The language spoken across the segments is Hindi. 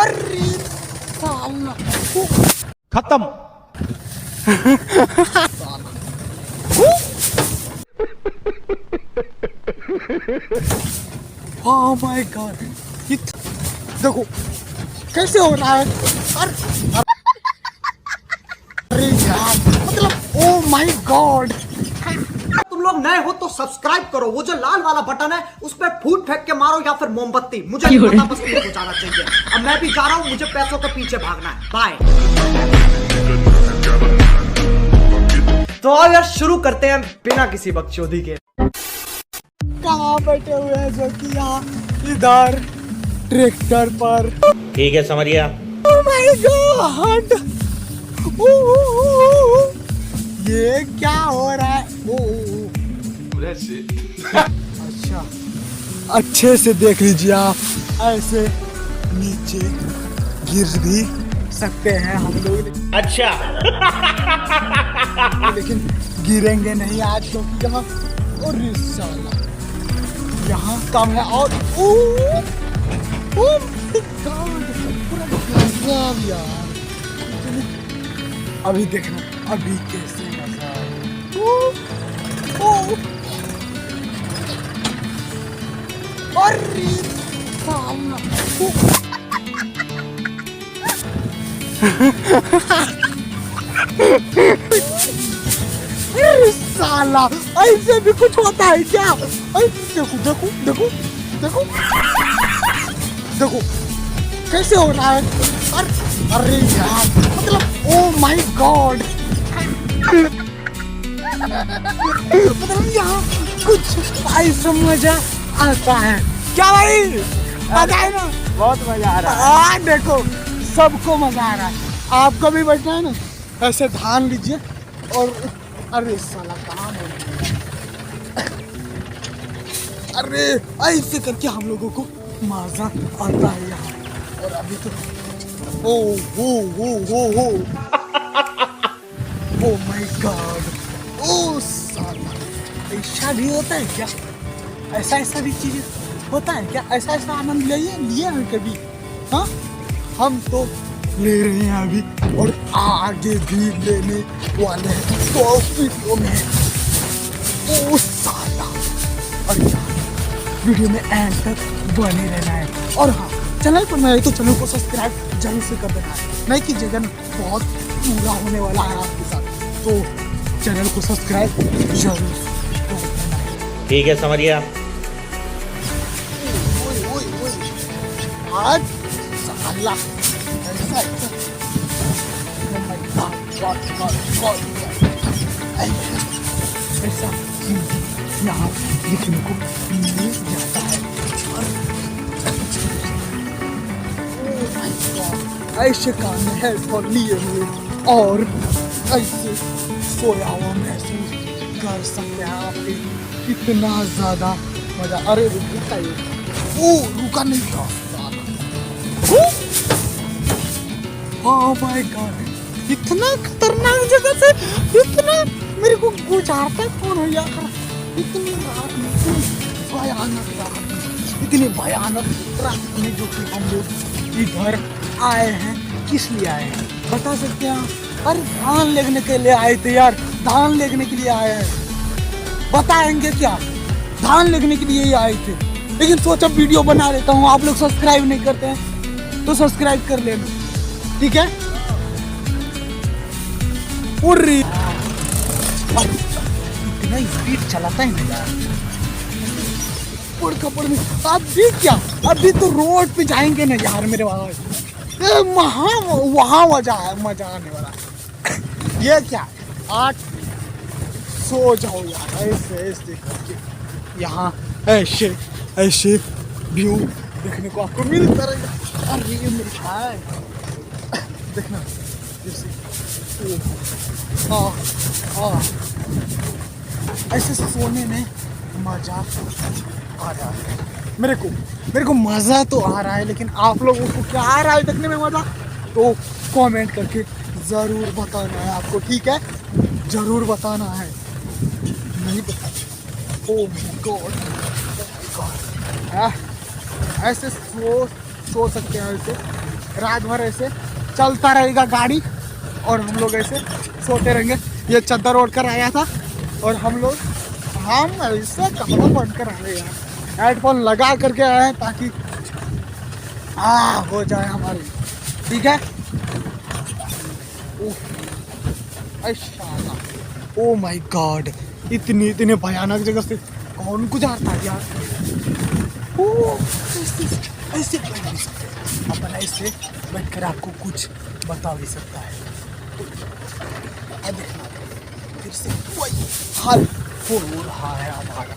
अरे साला खत्म। ओह माय गॉड, देखो कैसे हो रहा है। अरे यार मतलब ओह माय गॉड। तुम लोग नए हो तो सब्सक्राइब करो, वो जो लाल वाला बटन है उस पर फूट फेंक के मारो या फिर मोमबत्ती, मुझे नहीं पता, बस मुझे जाना चाहिए। अब मैं भी जा रहा हूँ, मुझे पैसों के पीछे भागना है। बाय। तो आओ यार शुरू करते हैं बिना किसी बकचोदी के। कहाँ बैठे हुए हैं जो कि यहाँ इधर ट्रैक्टर पर। ठीक है समरिया। ओह माय गॉड, ये क्या हो रहा है। अच्छा अच्छे से देख लीजिए आप, ऐसे नीचे गिर भी सकते हैं हम लोग। अच्छा। लेकिन गिरेंगे नहीं आज क्योंकि यहाँ और साला यहाँ कम है और यार अभी देखना अभी कैसे मजा अरे साला ऐसे भी कुछ होता है क्या। देखो देखो देखो देखो देखो कैसे हो रहा है। अरे यार मतलब ओह माय गॉड, मतलब यहाँ कुछ ऐसा मजा आता है क्या भाई, मजा है ना, बहुत मजा आ रहा है। देखो सबको मजा आ रहा है, आपको भी बैठना है ना, ऐसे ध्यान लीजिए और अरे साला काम है। अरे ऐसे करके हम लोगों को मजा आता है यहाँ। और अभी तो ओ माय गॉड, ओ साला ऐसा भी होता है क्या, ऐसा भी चीज होता है क्या, ऐसा आनंद लिए हैं कभी। हाँ हम तो ले रहे हैं अभी और आगे भी लेने वाले हैं तो वीडियो में। ओ साला, और यार वीडियो में एंड तक बने रहना है। और हाँ चैनल पर नए तो चैनल को सब्सक्राइब जरूर से कर देना है, नहीं कीजिएगा ना बहुत पूरा होने वाला है आपके साथ, तो चैनल को सब्सक्राइब जरूर कर देना है। ठीक है समरिया। आज साला ऐसा यहाँ दिखने को मिल जाता है। ऐसे कान में हेडफोन लिए हुए और ऐसे सोया हुआ महसूस कर सकते हैं आप, कितना ज्यादा मजा। अरे रुका ये, ओ रुका नहीं था। ओह माय गॉड, इतना खतरनाक जगह से इतना मेरे को गुजारता कौन हो यार। इतनी रात में भयानक रात, इतनी भयानक रात में जो कि हम लोग इधर आए हैं, किस लिए आए हैं बता सकते हैं आप। अरे धान लेने के लिए आए थे यार, धान लेने के लिए आए हैं, बताएंगे क्या, धान लेने के लिए ही आए थे। लेकिन सोचा वीडियो बना लेता हूँ, आप लोग सब्सक्राइब नहीं करते हैं तो सब्सक्राइब कर लेना, ठीक है। अरे इतना स्पीड चलाता है ना यार, कपड़ में अभी क्या, अभी तो रोड पे जाएंगे ना यार मेरे वहाँ मजा आने वाला है। ये क्या आज सो जाओ यार, ऐसे करके यहाँ ऐसे ऐसे व्यू देखने को आपको मिलता रहेगा। अरे ये मेरा है देखना जैसे ऐसे सोने में मजा आ रहा है। मेरे को मजा तो आ रहा है, लेकिन आप लोगों को क्या आ रहा है देखने में मजा, तो कमेंट करके जरूर बताना है आपको, ठीक है, जरूर बताना है। नहीं बता, ओह माय गॉड, ऐसे सो सकते हैं ऐसे रात भर ऐसे चलता रहेगा गाड़ी और हम लोग ऐसे सोते रहेंगे। ये चद्दर ओढ़ कर आया था और हम ऐसे कपड़ा पहन कर आए यार, हेडफोन लगा करके आए हैं ताकि हो जाए हमारी, ठीक है। ओ माय गॉड, इतनी भयानक जगह से कौन गुजारता है यार। ऐसे बैठ नहीं सकते अपन, ऐसे बैठ कर आपको कुछ बता भी सकता है। देखना फिर से वही हाल हो रहा है हमारा,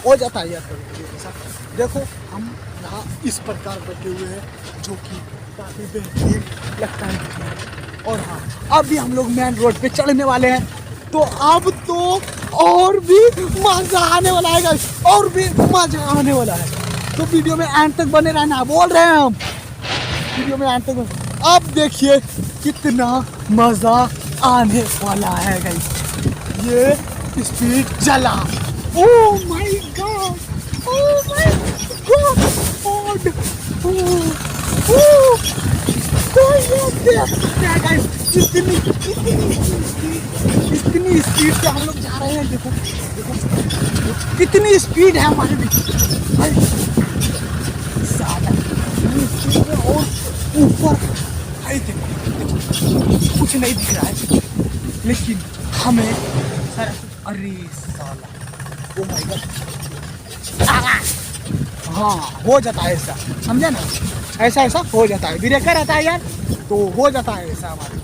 हो जाता है यार कभी साथ। देखो हम यहाँ इस प्रकार बैठे हुए हैं जो कि काफ़ी बेहतरीन लगता है। और हाँ, अभी हम लोग मेन रोड पे चढ़ने वाले हैं, तो अब तो और भी मजा आने वाला है गाइस, और भी मजा आने वाला है। तो वीडियो में एंड तक बने रहना, बोल रहे हैं हम, वीडियो में एंड तक। अब देखिए कितना मजा आने वाला है गाइस। ये स्पीड चला, oh my God, oh my God, इतनी स्पीड से हम लोग जा रहे हैं। देखो कितनी स्पीड है हमारे भी, और ऊपर देखो कुछ नहीं दिख रहा है, लेकिन हमें अरे साला, ओ माय गॉड, हाँ हो जाता है ऐसा, समझे ना, ऐसा हो जाता है, ब्रेकर रहता है यार, तो हो जाता है ऐसा हमारे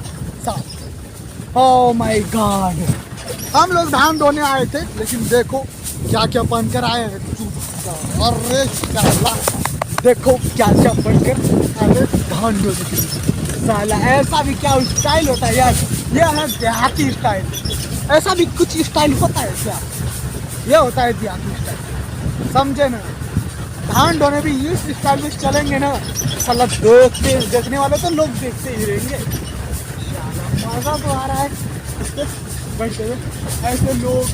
साथ। ओह माय गॉड, हम लोग धान ढोने आए थे, लेकिन देखो क्या क्या पहन कर आए हैं। अरे साला देखो क्या क्या पहन कर आए धान ढोने के लिए। साला ऐसा भी क्या स्टाइल होता है यार, ये है देहाती स्टाइल। ऐसा भी कुछ स्टाइल होता है क्या? ये होता है देहाती स्टाइल, समझे ना। धान ढोने भी इस स्टाइल में चलेंगे ना, साला देखने वाले तो लोग देखते ही रहेंगे। मजा तो आ रहा है बैठे हुए, ऐसे लोग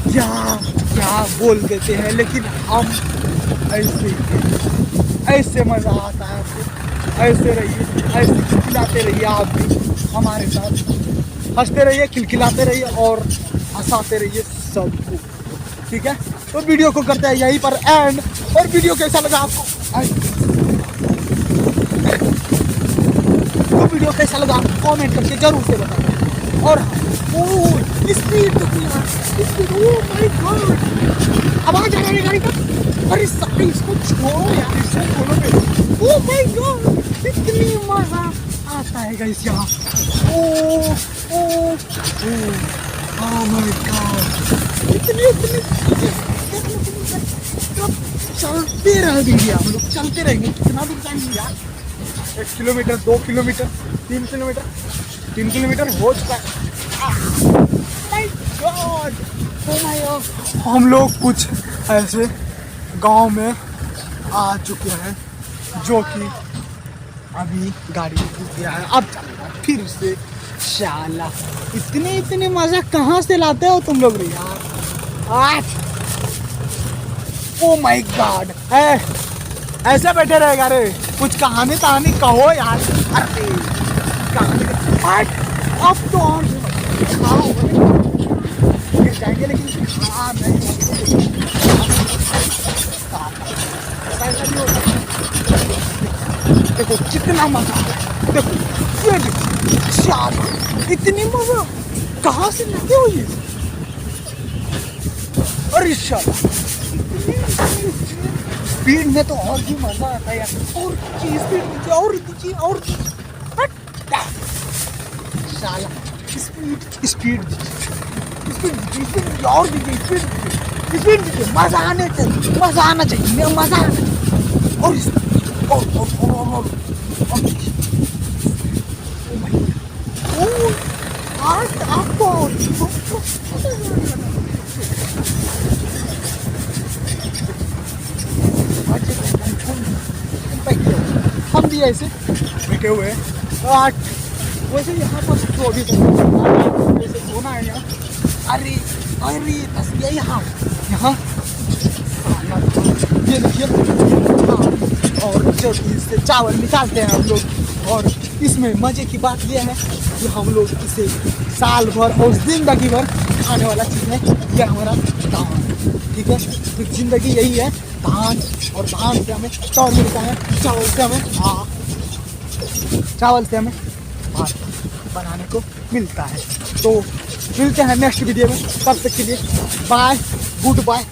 क्या बोल देते हैं, लेकिन हम ऐसे मजा आता है आपको। ऐसे रहिए, ऐसे खिलखिलाते रहिए, आप भी हमारे साथ हंसते रहिए, खिलखिलाते रहिए और हंसाते रहिए सबको, ठीक है। तो वीडियो को करते हैं यहीं पर एंड, और वीडियो कैसा लगा आपको, तो वीडियो कैसा लगा आपको कमेंट करके जरूर से बताएं। और speed speed, oh my God, आवाज आ रही है गाड़ी का। अरे इसको छोड़ो यार, इसको खोलो पे। ओह माय गॉड, इतनी मजा आता है गाइस यहाँ। ओह माय गॉड, इतनी चलते रहेंगे हम लोग, चलते रहेंगे। कितना दूर जाएंगे यार, 1 किलोमीटर, 2 किलोमीटर, 3 किलोमीटर, 3 किलोमीटर हो चुका है। हम लोग कुछ ऐसे गांव में आ चुके हैं, जो कि अभी गाड़ी रुक गया है, अब चलेगा फिर से। शाला इतने मजा कहाँ से लाते हो तुम लोग यार। ओ माय गॉड, ऐसे बैठे रहेगा रे, कुछ कहानी कहो यार। अरे कहानी अब तो और जाएंगे, लेकिन देखो कितना मजा, देखो इतनी मजा कहाँ से लाते हो ये। अरे स्पीड में तो और भी मजा आता है यार, और स्पीड दीजिए, और दीजिए, और साला स्पीड दीजिए, और दीजिए, स्पीड दीजिए, मजा आना चाहिए, मजा आना चाहिए, और आपको हम भी ऐसे बैठे हुए हैं। वैसे यहाँ पर जो भी जैसे सोना है यहाँ, अरे यहाँ ये देखिए, और जो इससे चावल निकालते हैं हम लोग। और इसमें मज़े की बात यह है कि हम लोग इसे साल भर और ज़िंदगी भर खाने वाला चीज़ है, यह हमारा धान। ठीक है, तो ज़िंदगी यही है धान, और धान से हमें चावल मिलता है, चावल से हमें भात बनाने को मिलता है। तो मिलते हैं नेक्स्ट वीडियो में, तब तक के लिए बाय, गुड बाय।